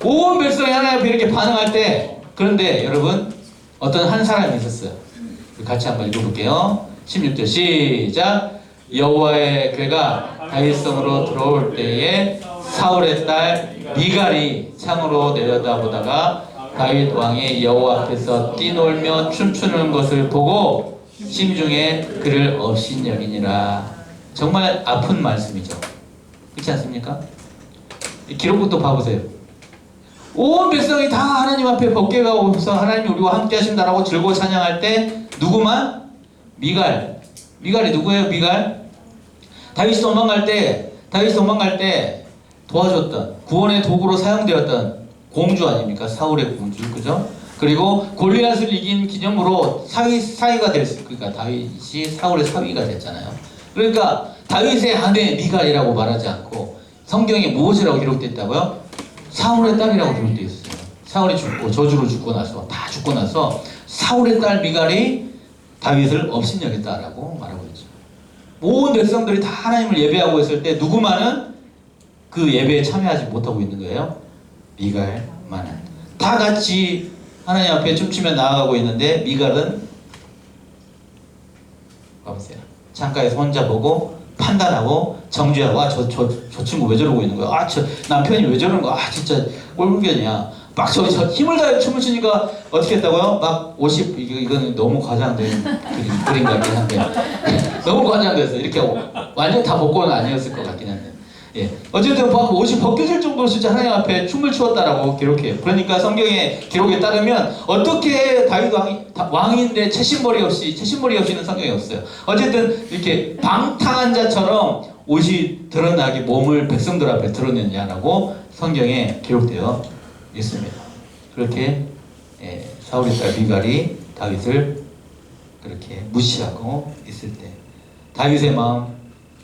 A: 온 백성이 하나님 앞에 이렇게 반응할 때, 그런데 여러분 어떤 한 사람이 있었어요. 같이 한번 읽어볼게요. 16절 시작. 여호와의 궤가 다윗성으로 들어올 때에 사울의 딸 미갈이 창으로 내려다보다가 다윗 왕이 여호와 앞에서 뛰놀며 춤추는 것을 보고 심중에 그를 업신여기니라. 정말 아픈 말씀이죠. 그렇지 않습니까? 기록부터 봐보세요. 온 백성이 다 하나님 앞에 법궤가 오셔서 하나님이 우리와 함께 하신다라고 즐거워 찬양할 때 누구만? 미갈이 누구예요? 미갈? 다윗이 도망갈 때 도와줬던, 구원의 도구로 사용되었던 공주 아닙니까? 사울의 공주, 그죠? 그리고 골리앗을 이긴 기념으로 사위가 그러니까 다윗이 사울의 사위가 됐잖아요. 그러니까 다윗의 아내 미갈이라고 말하지 않고 성경에 무엇이라고 기록됐다고요? 사울의 딸이라고 기록되어 있어요. 사울이 죽고 저주로 죽고 나서 사울의 딸 미갈이 다윗을 업신여겼다라고 말하고 있죠. 온 백성들이 다 하나님을 예배하고 있을 때 누구만은 그 예배에 참여하지 못하고 있는 거예요? 미갈만은. 다 같이 하나님 앞에 춤추며 나아가고 있는데 미갈은 봐보세요. 창가에서 혼자 보고 판단하고 정죄하고 저 친구 왜 저러고 있는 거야? 저 남편이 왜 저러는 거야? 진짜 꼴불견이야. 막 저 힘을 다해 춤을 추니까 어떻게 했다고요? 막 50, 이거는 너무 과장된 그림 같긴 한데 너무 과장됐어요. 이렇게 완전 다 복고는 아니었을 것 같긴 한데, 예. 어쨌든 옷이 벗겨질 정도로 진짜 하나님 앞에 춤을 추었다라고 기록해요. 그러니까 성경의 기록에 따르면 어떻게 다윗 왕인데 채신머리 없이는 성경이 없어요. 어쨌든 이렇게 방탕한 자처럼 옷이 드러나게 몸을 백성들 앞에 드러냈냐라고 성경에 기록되어 있습니다. 그렇게 사울의 딸 미갈이 다윗을 그렇게 무시하고 있을 때, 다윗의 마음,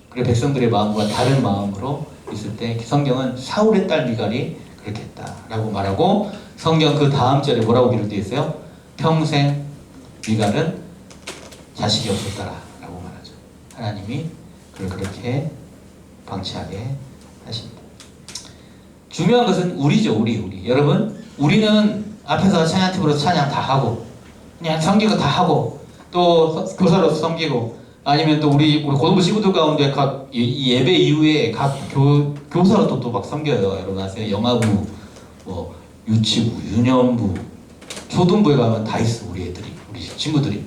A: 그리고 백성들의 마음과 다른 마음으로 있을 때 성경은 사울의 딸 미갈이 그렇게 했다라고 말하고, 성경 그 다음 절에 뭐라고 기록되어 있어요? 평생 미갈은 자식이 없었다라고 말하죠. 하나님이 그를 그렇게 방치하게 하십니다. 중요한 것은 우리죠. 우리. 여러분, 우리는 앞에서 찬양팀으로 찬양 다 하고, 그냥 섬기고 다 하고, 또 교사로서 섬기고, 아니면 또 우리 고등부 시구들 가운데 각 이 예배 이후에 각 교사로 또 막 섬겨요. 여러분 아세요? 영아부, 뭐 유치부, 유년부, 초등부에 가면 다 있어. 우리 친구들이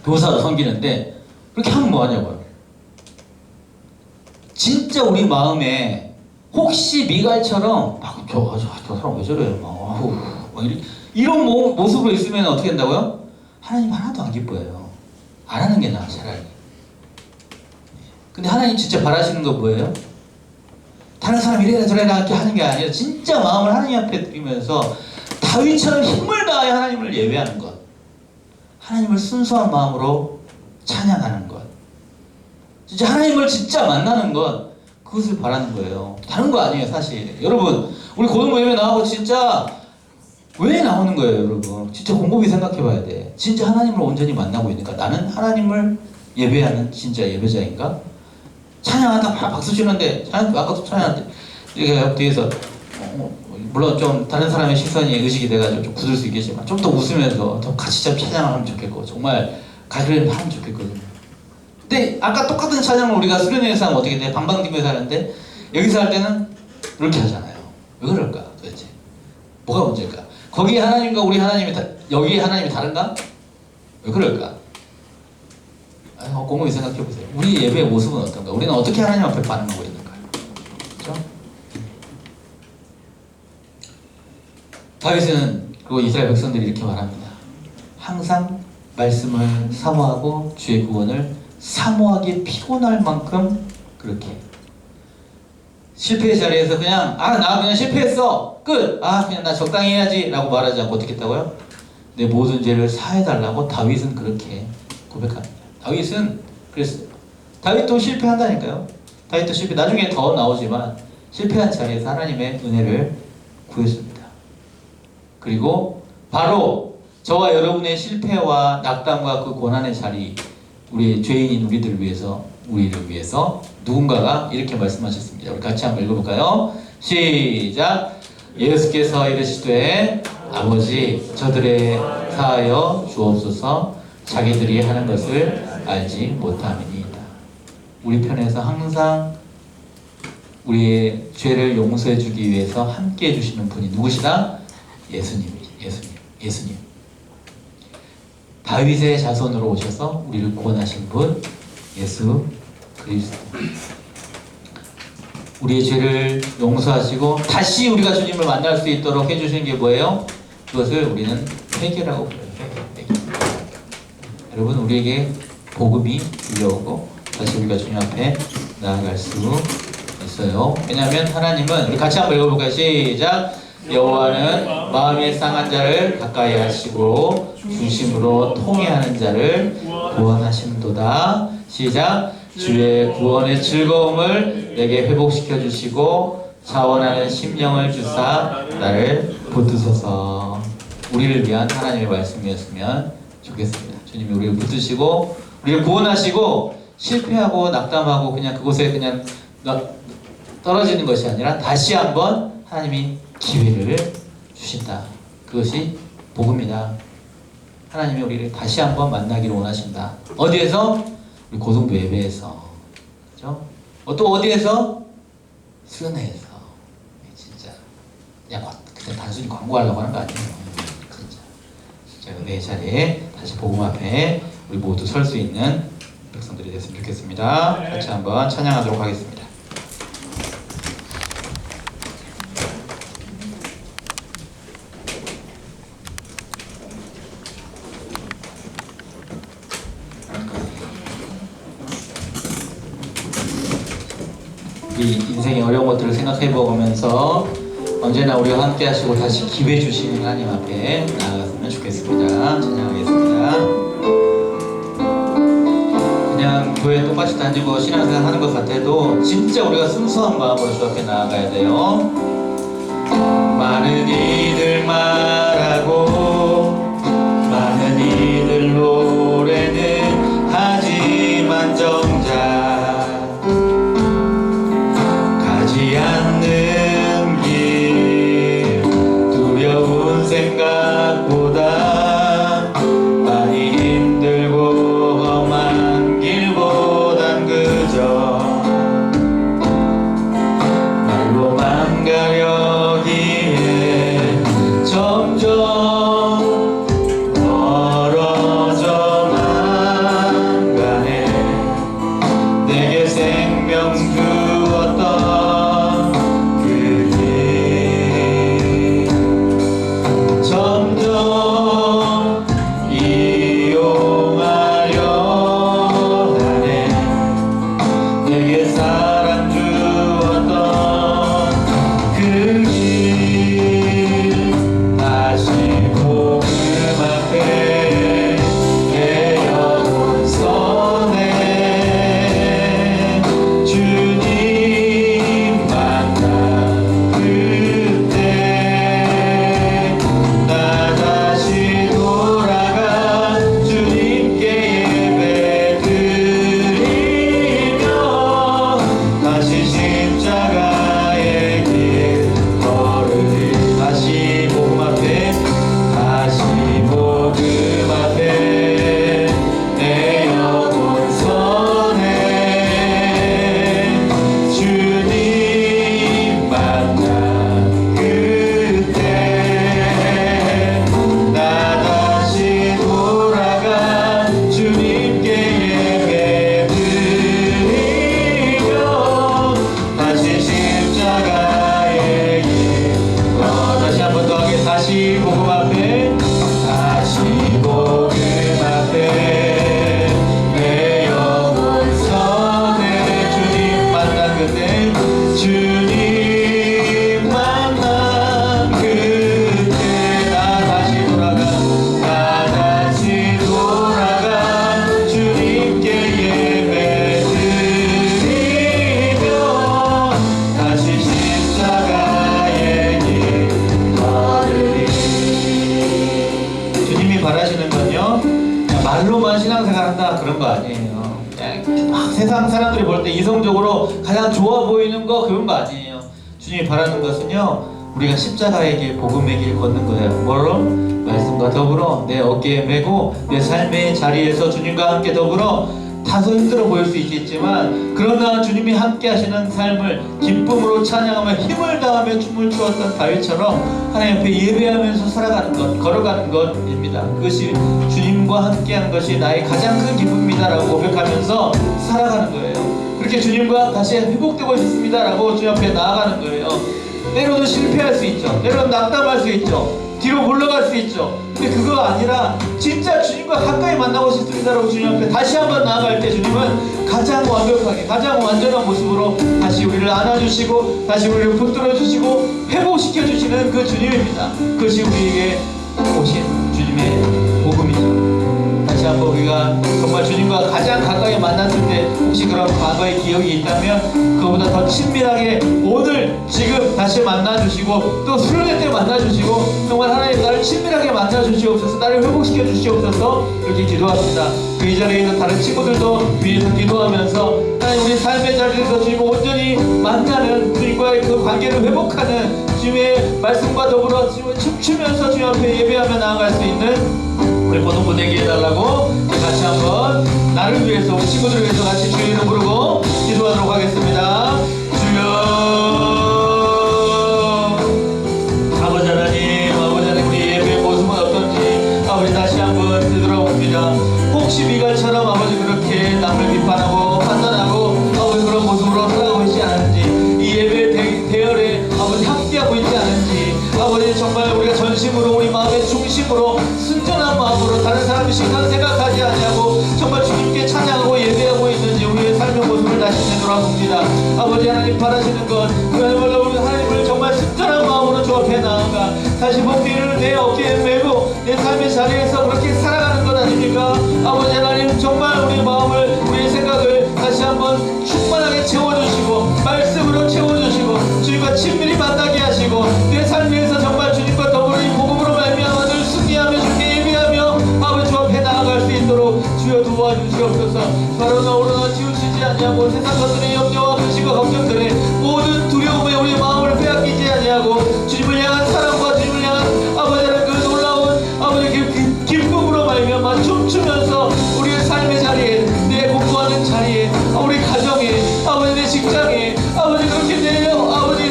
A: 교사로 섬기는데, 그렇게 하면 뭐 하냐고요? 진짜 우리 마음에 혹시 미갈처럼 저 사람 왜 저래요? 이런 모습으로 있으면 어떻게 된다고요? 하나님 하나도 안 기뻐해요. 안 하는 게 나아, 차라리. 근데 하나님 진짜 바라시는 거 뭐예요? 다른 사람 이래라 저래라 이렇게 하는 게 아니라 진짜 마음을 하나님 앞에 드리면서 다윗처럼 힘을 다해 하나님을 예배하는 것, 하나님을 순수한 마음으로 찬양하는 것, 진짜 하나님을 진짜 만나는 것, 그것을 바라는 거예요. 다른 거 아니에요, 사실. 여러분, 우리 고등부 예배 나오고 진짜 왜 나오는 거예요, 여러분? 진짜 곰곰이 생각해 봐야 돼. 진짜 하나님을 온전히 만나고 있는가? 나는 하나님을 예배하는 진짜 예배자인가? 찬양하다 박수 치는데, 아까도 찬양하는데, 이게 뒤에서, 물론 좀 다른 사람의 시선이 의식이 돼가지고 좀 굳을 수 있겠지만, 좀 더 웃으면서 더 같이 좀 찬양하면 좋겠고, 정말 가그레를 하면 좋겠거든요. 근데 아까 똑같은 찬양을 우리가 수련회에서 하면 어떻게 돼? 방방팀에서 하는데 여기서 할 때는 이렇게 하잖아요. 왜 그럴까 도대체? 뭐가 문제일까? 거기 하나님과 우리 하나님이 여기 하나님이 다른가? 왜 그럴까? 곰곰이 생각해 보세요. 우리 예배의 모습은 어떤가? 우리는 어떻게 하나님 앞에 반응하고 있는가요? 그렇죠? 다윗은 그리고 이스라엘 백성들이 이렇게 말합니다. 항상 말씀을 사모하고 주의 구원을 사모하기 피곤할 만큼 그렇게 실패의 자리에서 그냥 나 그냥 실패했어 끝 그냥 나 적당히 해야지 라고 말하지 않고 어떻게 했다고요? 내 모든 죄를 사해달라고 다윗은 그렇게 고백합니다. 다윗은 그랬어요. 다윗도 실패한다니까요. 다윗도 실패, 나중에 더 나오지만 실패한 자리에서 하나님의 은혜를 구했습니다. 그리고 바로 저와 여러분의 실패와 낙담과 그 고난의 자리, 우리 죄인인 우리를 위해서 누군가가 이렇게 말씀하셨습니다. 우리 같이 한번 읽어볼까요? 시작. 예수께서 이르시되 아버지 저들의 사하여 주옵소서 자기들이 하는 것을 알지 못함이니이다. 우리 편에서 항상 우리의 죄를 용서해 주기 위해서 함께 해주시는 분이 누구시다? 예수님. 다윗의 자손으로 오셔서 우리를 구원하신 분 예수 그리스도. 우리의 죄를 용서하시고 다시 우리가 주님을 만날 수 있도록 해주시는 게 뭐예요? 그것을 우리는 회개라고 불러요. 회개. 여러분, 우리에게 복음이 들려오고 다시 우리가 주님 앞에 나아갈 수 있어요. 왜냐하면 하나님은, 우리 같이 한번 읽어볼까요? 시작. 여호와는 마음이 상한 자를 가까이 하시고 중심으로 통회하는 자를 구원하심도다. 시작. 주의 구원의 즐거움을 내게 회복시켜 주시고 자원하는 심령을 주사 나를 붙드소서. 우리를 위한 하나님의 말씀이었으면 좋겠습니다. 주님이 우리를 붙드시고 우리를 구원하시고 실패하고 낙담하고 그냥 그곳에 그냥 떨어지는 것이 아니라 다시 한번 하나님이 기회를 주신다. 그것이 복음이다. 하나님이 우리를 다시 한번 만나기를 원하신다. 어디에서? 우리 고등부 예배에서. 그죠? 또 어디에서? 수련회에서. 진짜 그냥 단순히 광고하려고 하는 거 아니에요. 진짜 내 자리에 다시 복음 앞에 우리 모두 설 수 있는 백성들이 됐으면 좋겠습니다. 같이 한번 찬양하도록 하겠습니다. 우리 인생의 어려운 것들을 생각해 보면서 언제나 우리와 함께 하시고 다시 기회 주시는 하나님 앞에 나아갔으면 좋겠습니다. 찬양하겠습니다. 그냥 교회 똑같이 다니고 신앙생활 하는 것 같아도 진짜 우리가 순수한 마음으로 주 앞에 나아가야 돼요. 많은 이들 말하고 많은 이들 노래는 하지만 정작 가지 않는 길 두려운 생각보다 많이 힘들고 험한 길보단 그저 말로만 가려기에 점점 멀어져만 가네. 내게 생명 주었던 그 길 점점 이용하려 하네. 내게 사랑 주었던 그 길 다시 복음 앞에 내 영혼 선해. 주님 만나 그때 나 다시 돌아가 주님께 예배 드리며 다시 십자가의 길 걸으리. 다시 복음 앞에 다시 복음 앞에 내 영혼 선해. 주님 만나 그때 나 다시 돌아가 주님께 예배 드리며 다시 십자가의 길 다시 한 번 더 하게. 다시 복음 앞에 다시 복음 앞에 내 영혼 선해. 주님 만나 그때 주님 만나 그때 나 다시 돌아가 주님께 예배 드리며 다시 십자가의 길 걸으리. 주님이 바라시는 건요, 그냥 말로만 신앙생활한다 그런 거 아니에요. 그냥 막 세상 사람들이 볼 때 이성적으로 가장 좋아 보이는 거 그런 거 아니에요. 주님이 바라는 것은요, 우리가 십자가에게 복음의 길 걷는 거예요. 뭐로? 말씀과 더불어 내 어깨에 메고 내 삶의 자리에서 주님과 함께 더불어 다소 힘들어 보일 수 있겠지만 그러나 주님이 함께 하시는 삶을 기쁨으로 찬양하며 힘을 다하며 춤을 추었던 다윗처럼 하나님 앞에 예배하면서 살아가는 것, 걸어가는 것입니다. 그것이 주님과 함께하는 것이 나의 가장 큰 기쁨입니다 라고 고백하면서 살아가는 거예요. 그렇게 주님과 다시 회복되고 싶습니다 라고 주님 앞에 나아가는 거예요. 때로는 실패할 수 있죠. 때로는 낙담할 수 있죠. 뒤로 물러갈 수 있죠. 근데 그거 아니라 진짜 주님과 가까이 만나고 싶습니다라고 주님 앞에 다시 한번 나아갈 때 주님은 가장 완벽하게 가장 완전한 모습으로 다시 우리를 안아주시고 다시 우리를 붙들어주시고 회복시켜주시는 그 주님입니다. 그것이 우리에게 오신 주님의 복음이죠. 다시 한번 우리가 정말 주님과 가장 가까이 만났을 때 혹시 그런 과거의 기억이 있다면 그거보다 더 친밀하게 오늘 지금 다시 만나주시고 또 수련회 때 만나주시고 정말 하나님 나를 친밀하게 만나주시옵소서, 나를 회복시켜 주시옵소서 이렇게 기도합니다. 그 이 자리에 있는 다른 친구들도 위에서 기도하면서 하나님 우리 삶의 자리에서 주님을 온전히 만나는 주님과의 그 관계를 회복하는 주님의 말씀과 더불어 주님을 춤추면서 주님 앞에 예배하며 나아갈 수 있는 우리 모든 분 되게 해달라고 같이 한번 나를 위해서 우리 친구들을 위해서 같이 주의 이름 부르고 기도하도록 하겠습니다. 주여 아버지 하나님 우리 예배의 모습은 어떤지 아버지 다시 한번 되돌아봅니다. 혹시 미갈처럼 아버지 그렇게 남을 비판하고 판단하고 아버지 그런 모습으로 살아가고 있지 않은지 이 예배 대열에 아버지 함께하고 있지 않은지 아버지 정말 우리가 전심으로 우리 마음의 중심으로 순전한 마음으로 다른 사람이 싫다는 생각하지 아니하고 정말 주님께 찬양하고 예배하고 있는지 우리의 삶의 모습을 다시 되돌아봅니다. 아버지 하나님 바라시는 것 그야말로 우리 하나님을 정말 순전한 마음으로 주 앞에 나아가 다시 복귀를 내 어깨에 메고 내 삶의 자리에서 그렇게 살아가는 것 아닙니까? 아버지 하나님 정말 우리 마음을 우리의 생각을 다시 한번 충만하게 채워주시고 말씀으로 채워주시고 주님과 친밀히 만나게 하시고 내 삶에서 정말 주님과 더불어 이 복음으로 말미암아 늘 승리하며 주께 예배하며 아버지 주 앞에 나아갈 수 있도록 주여 도와주시옵소서. 바로나 오로나 치우치지 아니하고 세상 것들의 염려와 근심과 걱정들에 모든 두려움에 우리 마음을 빼앗기지 아니하고 주님을 향한 사랑과 주님을 향한 아버지의 그 놀라운 아버지의 그 기쁨으로 말미암아 춤추면서 우리의 삶의 자리에 내 공부하는 자리에 우리 가정에 아버지 내 직장에 아버지 그렇게 내 아버지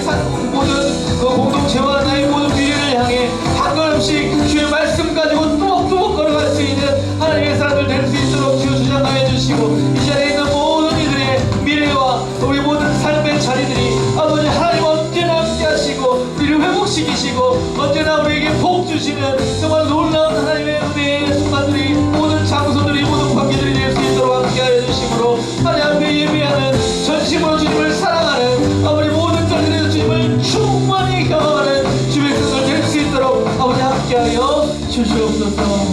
A: 모든 그 공동체와 나의 모든 미래를 향해 한 걸음씩 주의 말씀 가지고 뚜벅뚜벅 걸어갈 수 있는 하나님의 사람들 될 수 있도록 주여 주장하여 주시고 이 자리에 있는 모든 이들의 미래와 우리 모든 삶의 자리들이 아버지 하나님 언제나 함께 하시고 우리를 회복시키시고 언제나 우리에게 복 주시는 정말 놀라운 하나님의 은혜의 순간들이 모든 장소들이 모든 관계들이 될 수 있도록 함께 하여 주시므로 하나님 앞에 예배하는 전심으로 주님을 사랑하는 아버지 모든 자리에서 주님을 충만히 경험하는 주의 백성들 될 수 있도록 아버지 함께하여 주시옵소서.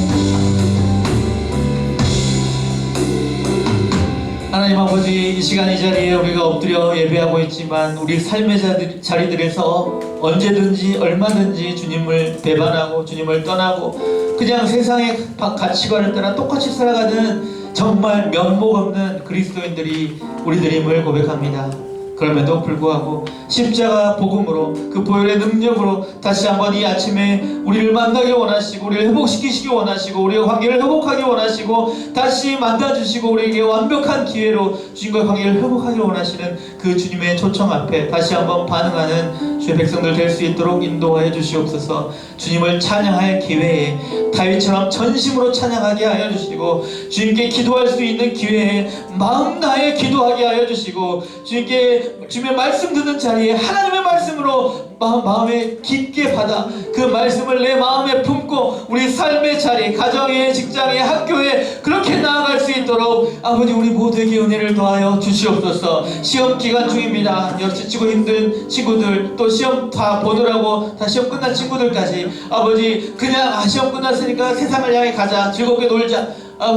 A: 하나님 아버지 이 시간 이 자리에 우리가 엎드려 예배하고 있지만 우리 삶의 자리들에서 언제든지 얼마든지 주님을 배반하고 주님을 떠나고 그냥 세상의 가치관을 따라 똑같이 살아가는 정말 면목 없는 그리스도인들이 우리들임을 고백합니다. 그럼에도 불구하고 십자가 복음으로 그 보혈의 능력으로 다시 한번 이 아침에 우리를 만나기 원하시고 우리를 회복시키시기 원하시고 우리의 관계를 회복하기 원하시고 다시 만나주시고 우리에게 완벽한 기회로 주님과의 관계를 회복하기 원하시는 그 주님의 초청 앞에 다시 한번 반응하는 주의 백성들 될 수 있도록 인도하여 주시옵소서. 주님을 찬양할 기회에 다윗처럼 전심으로 찬양하게 하여 주시고 주님께 기도할 수 있는 기회에 마음 다해 기도하게 하여 주시고 주님의 말씀 듣는 자리에 하나님의 말씀으로 마음에 깊게 받아 그 말씀을 내 마음에 품고 우리 삶의 자리, 가정에, 직장에, 학교에 그렇게 나아갈 수 있도록 아버지 우리 모두에게 은혜를 더하여 주시옵소서. 시험 기간 중입니다. 지치고 힘든 친구들 또 시험 다 보느라고 다 시험 끝난 친구들까지 아버지 그냥 시험 끝났으니까 세상을 향해 가자 즐겁게 놀자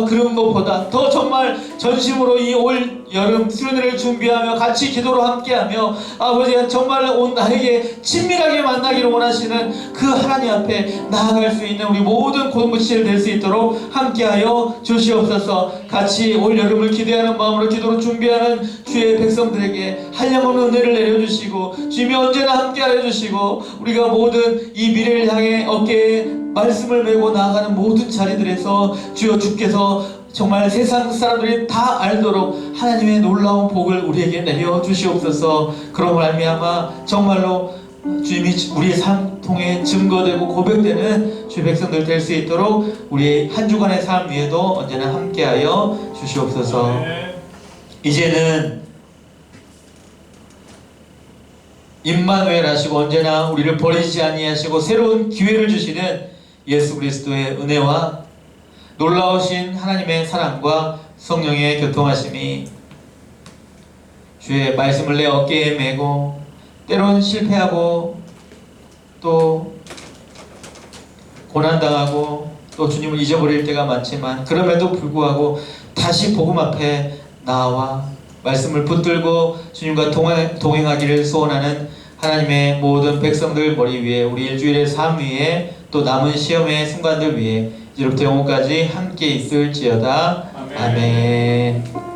A: 그런 것보다 더 정말 전심으로 이 올 여름 수련회를 준비하며 같이 기도로 함께하며 아버지 정말 온 나에게 친밀하게 만나기를 원하시는 그 하나님 앞에 나아갈 수 있는 우리 모든 공동체를 될 수 있도록 함께하여 주시옵소서. 같이 올 여름을 기대하는 마음으로 기도로 준비하는 주의 백성들에게 한량없는 은혜를 내려주시고 주님이 언제나 함께하여 주시고 우리가 모든 이 미래를 향해 어깨에 말씀을 메고 나아가는 모든 자리들에서 주여 주께서 정말 세상 사람들이 다 알도록 하나님의 놀라운 복을 우리에게 내려 주시옵소서. 그런 말미암아 정말로 주님이 우리의 삶 통해 증거되고 고백되는 주의 백성들 될 수 있도록 우리의 한 주간의 삶 위에도 언제나 함께하여 주시옵소서. 이제는 임마누엘 하시고 언제나 우리를 버리지 아니하시고 새로운 기회를 주시는 예수 그리스도의 은혜와 놀라우신 하나님의 사랑과 성령의 교통하심이 주의 말씀을 내 어깨에 메고 때론 실패하고 또 고난당하고 또 주님을 잊어버릴 때가 많지만 그럼에도 불구하고 다시 복음 앞에 나와 말씀을 붙들고 주님과 동행하기를 소원하는 하나님의 모든 백성들 머리 위에 우리 일주일의 삶 위에 또 남은 시험의 순간들 위에 이제부터 영혼까지 함께 있을지어다. 아멘.